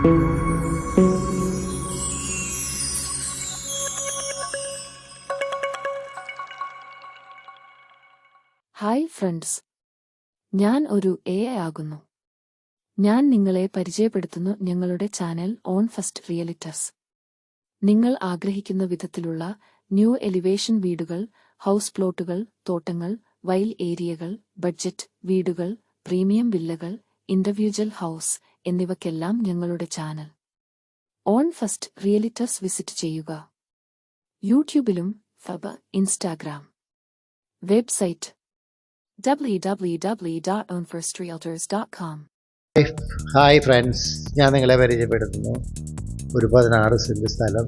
Hi friends, ഞാൻ ഒരു AI ആകുന്നു. ഞാൻ നിങ്ങളെ പരിചയപ്പെടുത്തുന്നു ഞങ്ങളുടെ ചാനൽ ഓൺ ഫസ്റ്റ് റിയലിറ്റേഴ്സ്. നിങ്ങൾ ആഗ്രഹിക്കുന്ന വിധത്തിലുള്ള ന്യൂ എലിവേഷൻ വീടുകൾ, ഹൗസ് പ്ലോട്ടുകൾ, തോട്ടങ്ങൾ, വൈൽ ഏരിയകൾ, ബഡ്ജറ്റ് വീടുകൾ, പ്രീമിയം വില്ലകൾ, ഇൻഡിവിജ്വൽ ഹൗസ് എന്നിവയ്ക്കെല്ലാം ഞങ്ങളുടെ ചാനൽ ഓൺ ഫസ്റ്റ് റിയലിറ്റേഴ്സ് വിസിറ്റ് ചെയ്യുക. യൂട്യൂബിലും Instagram website www.ownfirstrealtors.com. Hi friends, ഞാൻ നിങ്ങളെ പരിചയപ്പെടുത്തുന്നു. ഒരു 16 സെൻറ്റ് സ്ഥലം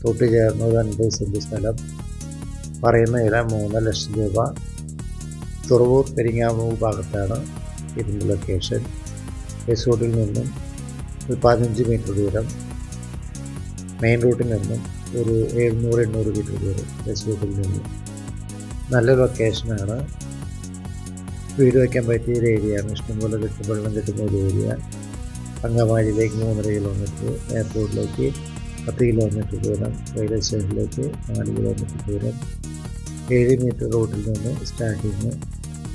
തൊട്ട് ചേർന്ന് ഒരു 50 സെൻറ്റ് സ്ഥലം, പറയുന്ന വില 3 ലക്ഷം രൂപ. തുറവൂർ പെരിങ്ങാമൂർ ഭാഗത്താണ് ഇതിൻ്റെ ലൊക്കേഷൻ. ബസ് റൂട്ടിൽ നിന്നും ഒരു 15 മീറ്റർ ദൂരം, മെയിൻ റൂട്ടിൽ നിന്നും ഒരു 700-800 മീറ്റർ ദൂരം ബസ് റൂട്ടിൽ നിന്നും. നല്ല ലൊക്കേഷനാണ്. വീട് വയ്ക്കാൻ പറ്റിയ ഒരു ഏരിയയാണ്. ഇഷ്ടംപോലെ വെള്ളം കിട്ടുന്ന ഒരു ഏരിയ. അങ്കമാലിയിലേക്ക് 3.5 കിലോമീറ്റർ, എയർപോർട്ടിലേക്ക് 10 കിലോമീറ്റർ ദൂരം, റെയിൽവേ സ്റ്റേഷനിലേക്ക് 4 കിലോമീറ്റർ ദൂരം. 7 മീറ്റർ റോഡിൽ നിന്ന് സ്റ്റാർട്ടിങ്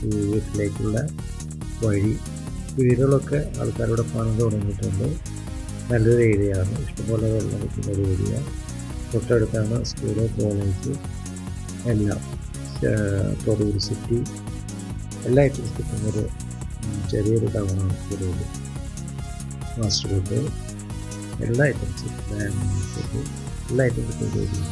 ഈ വീട്ടിലേക്കുള്ള വഴി. വീടുകളൊക്കെ ആൾക്കാരുടെ പണം തുടങ്ങിയിട്ടുണ്ട്. നല്ലൊരു ഏരിയയാണ്. ഇഷ്ടംപോലെ വെള്ളം കിട്ടുന്ന ഒരു ഏരിയ. തൊട്ടടുത്താണ് സ്കൂള്, കോളേജ് എല്ലാം. തൊടൂർ സിറ്റി എല്ലാ ഐറ്റംസ് കിട്ടുന്നൊരു ചെറിയൊരു ടൗണാണ് തൊടൂർ. ഫാസ്റ്റ് ഫുഡ് എല്ലാ ഐറ്റംസും, എല്ലാ ഐറ്റംസും കിട്ടുന്ന